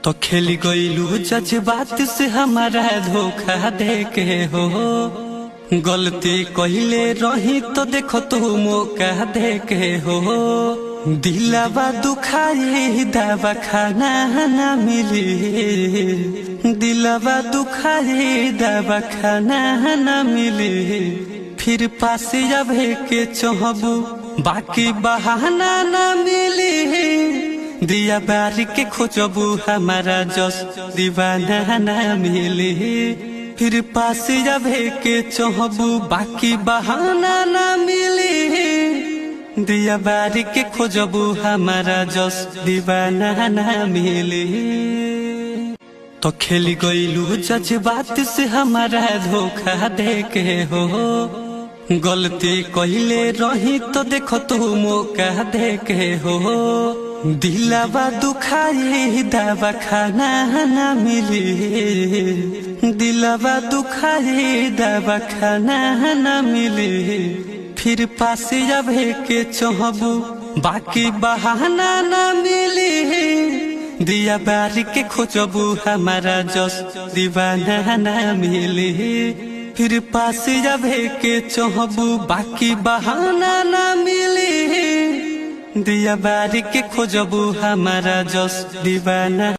तो खेली गईलू जज्बात से हमारा धोखा दे के हो। गलती कहिले रही तो देखो तू मौका दे के हो। दिलावा दुखाए दवा खाना ना मिली, दिलावा दुखाए दवा खाना ना मिली। फिर पास जब के चाहबू बाकी बहाना ना मिली। दिया बारी के खोजबू हमारा जस दीवाना ना मिली। फिर पास जब के चाहबू बाकी बहाना ना मिली। दिया बारी के खोजबू हमारा जस दीवाना ना मिली। तो खेली गईलू जज्बात से हमारा धोखा दे के हो। गलती कहिले रही तो देखो तू मौका दे के हो। दिलावा दुखाए दवा खाना ना मिली, दिलावा दुखाए दवा खाना ना मिली। फिर पास जब के चाहबू बाकी बहाना ना मिली। दिया बारी के खोजबू हमारा जस दीवाना ना मिली। फिर पास जब के चाहबू बाकी बहाना ना मिली। दिया बारी के खोजबू हमारा जस दीवाना।